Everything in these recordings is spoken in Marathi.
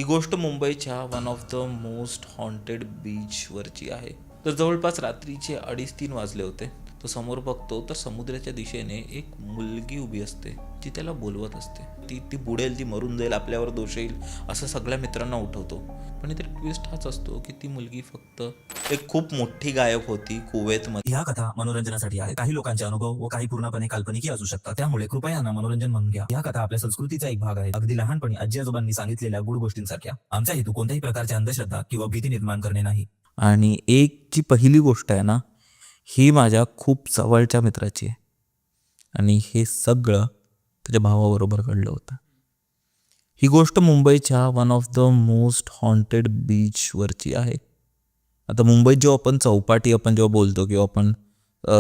ही गोष्ट मुंबईच्या one of the most haunted बीचवरची आहे. तर जवळपास रात्रीचे 2:30-3 वाजले होते. तो समोर बघतो तर समुद्राच्या दिशेने एक मुलगी उभी असते, जी त्याला बोलवत असते. ती ती बुडेल, ती मरून जाईल, आपल्यावर दोष येईल, असं सगळ्या मित्रांना उठवतो. पण इथे ट्विस्ट हाच असतो की ती मुलगी फक्त एक खूप मोठी गायक होती कुवेतमध्ये. ह्या कथा मनोरंजनासाठी आहेत. काही लोकांचे अनुभव व काही पूर्णपणे काल्पनिकही असू शकतात. त्यामुळे कृपया यांना मनोरंजन म्हणून घ्या. ह्या कथा आपल्या संस्कृतीचा एक भाग आहे. अगदी लहानपणी आजी आजोबांनी सांगितलेल्या गुड गोष्टींसारख्या. आमचा हेतू कोणत्याही प्रकारची अंधश्रद्धा किंवा भीती निर्माण करणे नाही. आणि एक जी पहिली गोष्ट आहे ना, ही माझ्या खूप जवळच्या मित्राची आहे. आणि हे सगळं त्याच्या भावाबरोबर घडलं होतं. ही गोष्ट मुंबईच्या one of the most haunted बीचवरची आहे. आता मुंबईत जेव्हा आपण चौपाटी आपण जेव्हा बोलतो किंवा आपण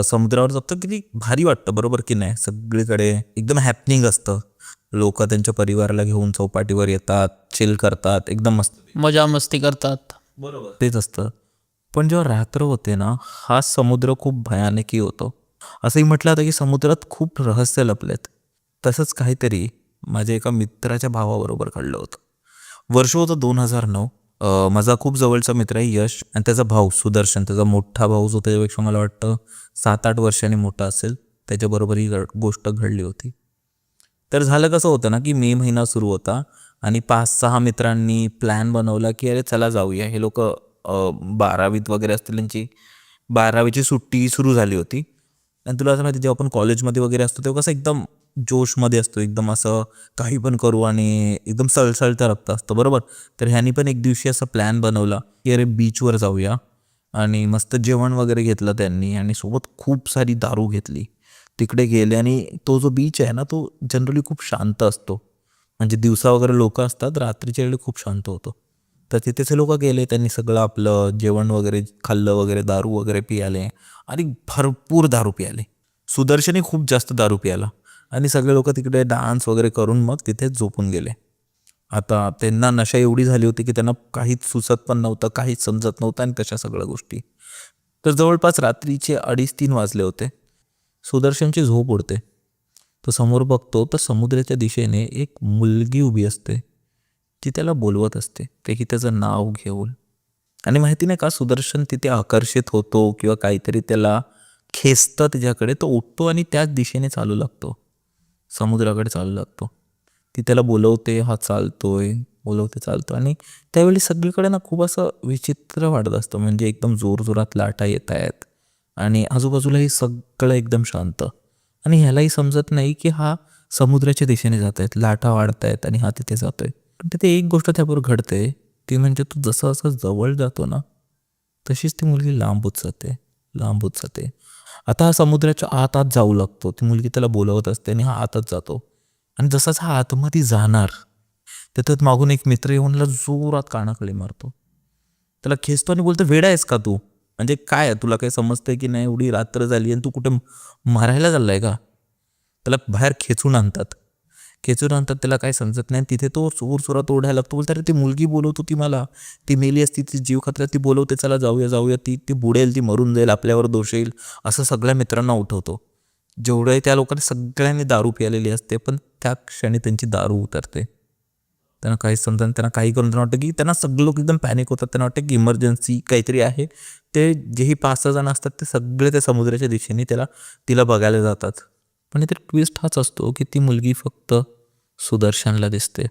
समुद्रावर जातो, किती भारी वाटतं, बरोबर की नाही? सगळीकडे एकदम हॅपनिंग असतं. लोक त्यांच्या परिवाराला घेऊन चौपाटीवर येतात, चिल करतात, एकदम मस्त मजा मस्ती करतात. बरोबर तेच असतं. पण जेव्हा रात्र होते ना, हा समुद्र खूप भयानकही होतो. असंही म्हटलं जातं की समुद्रात खूप रहस्य लपलेत. तसंच काहीतरी माझ्या एका मित्राच्या भावाबरोबर घडलं होतं. वर्ष होतं 2009. माझा खूप जवळचा मित्र आहे यश, आणि त्याचा भाऊ सुदर्शन, त्याचा मोठा भाऊ जो त्याच्यापेक्षा मला वाटतं 7-8 वर्षांनी मोठा असेल, त्याच्याबरोबर ही गोष्ट घडली होती. तर झालं कसं होतं ना, की मे महिना सुरू होता आणि 5-6 मित्रांनी प्लॅन बनवला की अरे चला जाऊया. हे लोक 12वीत वगैरे असतील, त्यांची 12वीची सुट्टी सुरू झाली होती. आणि तुला असं माहिती, जेव्हा आपण कॉलेजमध्ये वगैरे असतो तेव्हा कसं एकदम जोशमध्ये असतो, एकदम असं काही पण करू आणि एकदम सळसळतं रक्त असतं, बरोबर? तर ह्यानी पण एक दिवशी असा प्लॅन बनवला की अरे बीचवर जाऊया, आणि मस्त जेवण वगैरे घेतलं त्यांनी आणि सोबत खूप सारी दारू घेतली. तिकडे गेले आणि तो जो बीच आहे ना, तो जनरली खूप शांत असतो. म्हणजे दिवसा वगैरे लोक असतात, रात्रीच्या वेळी खूप शांत होतो. तर तिथेचे लोक गेले, त्यांनी सगळं आपलं जेवण वगैरे खाल्लं वगैरे, दारू वगैरे पियाले आणि भरपूर दारू पियाले. सुदर्शनही खूप जास्त दारू पियाला आणि सगळे लोक तिकडे डान्स वगैरे करून मग तिथे झोपून गेले. आता त्यांना नशा एवढी झाली होती की त्यांना काहीच सुचत पण नव्हतं, काहीच समजत नव्हतं आणि तशा सगळ्या गोष्टी. तर जवळपास रात्रीचे 2:30-3 वाजले होते. सुदर्शनची झोप उडते. तो समोर बघतो तर समुद्राच्या दिशेने एक मुलगी उभी असते, ती त्याला बोलवत असते, ते की त्याचं नाव घेऊन. आणि माहिती नाही का, सुदर्शन तिथे आकर्षित होतो किंवा काहीतरी त्याला खेचतं त्याच्याकडे. तो उठतो आणि त्याच दिशेने चालू लागतो, समुद्राकडे चालू लागतो. ती त्याला बोलवते, हा चालतोय, बोलवते, चालतो. आणि त्यावेळी सगळीकडे ना खूप असं विचित्र वाटत असतं. म्हणजे एकदम जोरजोरात लाटा येत आहेत आणि आजूबाजूलाही सगळं एकदम शांत. आणि ह्यालाही समजत नाही की हा समुद्राच्या दिशेने जात आहेत, लाटा वाढत आहेत आणि हा तिथे जातोय. पण तिथे एक गोष्ट त्याबरोबर घडते, ती म्हणजे तो जसं असं जवळ जातो ना, तशीच ती मुलगी लांब होत जाते, लांब होत जाते. आता हा समुद्राच्या आत आत जाऊ लागतो. ती मुलगी त्याला बोलवत असते आणि हा आतच जातो. आणि जसाच हा आतमध्ये जाणार, त्याच्यात मागून एक मित्र येऊन जोरात कानाखाली मारतो. त्याला खेचतो आणि बोलतो, वेडा आहेस का तू? म्हणजे काय आहे, तुला काही समजतंय की नाही? एवढी रात्र झाली आणि तू कुठे मारायला चाललाय का? त्याला बाहेर खेचून आणतात. खेचून आणतात, त्याला काय समजत नाही. तिथे तो जोरजोरात ओढायला लागतो. बोलतो, अरे ती मुलगी बोलवत होती मला, ती मेली असती, ती जीव खतऱ्यात, ती बोलवते, चला जाऊया जाऊया, ती ती बुडेल, ती मरून जाईल, आपल्यावर दोष येईल, असं सगळ्या मित्रांना उठवतो. जेवढंही त्या लोकांनी सगळ्यांनी दारू प्यालेली असते, पण त्या क्षणी त्यांची दारू उतरते. त्यांना काही समजा, त्यांना काही करून त्यांना वाटतं की, त्यांना सगळे लोक एकदम पॅनिक होतात. त्यांना वाटतं की इमर्जन्सी काहीतरी आहे. ते जेही 5-6 जण असतात ते सगळे त्या समुद्राच्या दिशेने तिला बघायला जातात. पण इथे ट्विस्ट हाच असतो की ती मुलगी फक्त सुदर्शनला दिसते,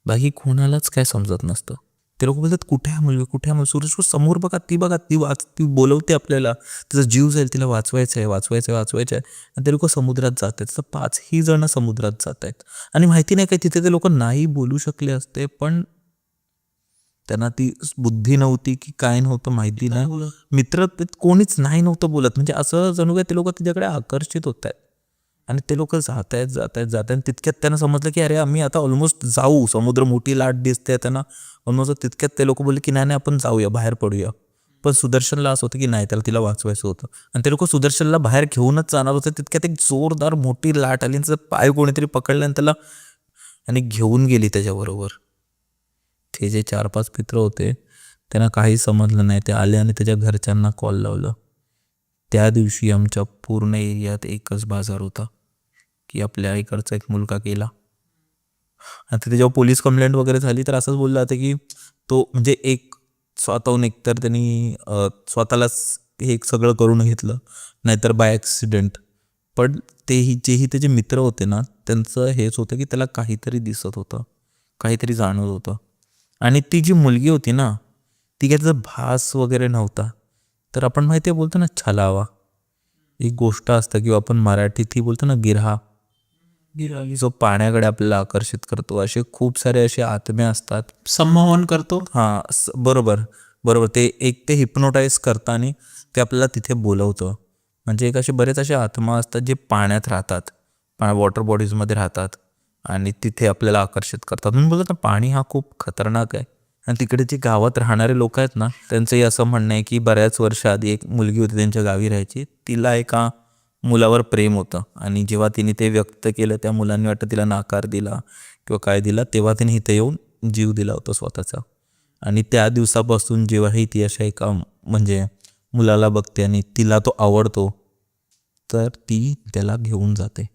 बाकी कोणालाच काय समजत नसतं. ते लोक बोलतात, कुठे आहे मुलगी, कुठे आहे मुलगी? सूरज समोर बघा, ती बोलवते आपल्याला, तिचा जीव जाईल, तिला वाचवायचं आहे, वाचवायचं आहे, वाचवायचं आहे. आणि ते लोक समुद्रात जात आहेत. तर 5ही जण समुद्रात जात आहेत. आणि माहिती नाही काय, तिथे ते लोक नाही बोलू शकले असते, पण त्यांना ती बुद्धी नव्हती की काय नव्हतं माहिती नाही. मित्र कोणीच नव्हतं बोलत. म्हणजे असं जणू काय ते लोक तिच्याकडे आकर्षित होत आहेत. आणि ते लोक जात आहेत, जात आहेत, जात आहेत. तितक्यात त्यांना समजलं की अरे आम्ही आता ऑलमोस्ट जाऊ, समुद्र मोठी लाट दिसते त्यांना ऑलमोस्ट. तितक्यात ते लोक बोलले की नाही आपण जाऊया, बाहेर पडूया. पण सुदर्शनला असं होतं की नाही, त्याला तिला वाचवायचं होतं. आणि ते लोक सुदर्शनला बाहेर घेऊनच जाणार होते. तितक्यात एक जोरदार मोठी लाट आली, त्याचा पाय कोणीतरी पकडला आणि त्याला आणि घेऊन गेली त्याच्याबरोबर. ते जे 4-5 मित्र होते त्यांना काही समजलं नाही. ते आले आणि त्याच्या घरच्यांना कॉल लावलं. त्या दिवशी आमच्या पूर्ण एरियात एकच बाजार होता की आपल्या इकडचा एक मुलगा गेला. आता त्याच्यावर पोलीस कंप्लेंट वगैरे झाली तर असंच बोललं जातं की तो म्हणजे एक स्वतःहून एकतर त्यांनी स्वतःलाच हे सगळं करून घेतलं, नाहीतर बाय ॲक्सिडेंट. पण तेही जेही त्याचे मित्र होते ना, त्यांचं हेच होतं की त्याला काहीतरी दिसत होतं, काहीतरी जाणवत होतं. आणि ती जी मुलगी होती ना, ती काय त्याचा भास वगैरे नव्हता. तर आपण माहिती आहे बोलतो ना छलावा, एक गोष्ट असतं किंवा आपण मराठीतही बोलतो ना गिरहा, जो पाण्याकडे आपल्याला आकर्षित करतो. असे खूप सारे असे आत्मे असतात. संमोहन करतो. हां, बरोबर, बरोबर. ते हिप्नोटाईज करतं आणि ते आपल्याला तिथे बोलवतं. म्हणजे एक असे बरेच असे आत्मा असतात जे पाण्यात राहतात, वॉटर बॉडीजमध्ये राहतात आणि तिथे आपल्याला आकर्षित करतात. म्हणून बोलतात ना पाणी हा खूप खतरनाक आहे. आणि तिकडे जे गावात राहणारे लोक आहेत ना, त्यांचंही असं म्हणणं आहे की बऱ्याच वर्ष आधी एक मुलगी होती त्यांच्या गावी राहायची. तिला एका मुलावर प्रेम होतं आणि जेव्हा तिने ते व्यक्त केलं त्या मुलांनी वाटतं तिला नाकार दिला किंवा काय दिला, तेव्हा तिने इथे येऊन जीव दिला होता स्वतःचा. आणि त्या दिवसापासून जेव्हाही ती अशा एका म्हणजे मुलाला बघते आणि तिला तो आवडतो, तर ती त्याला घेऊन जाते.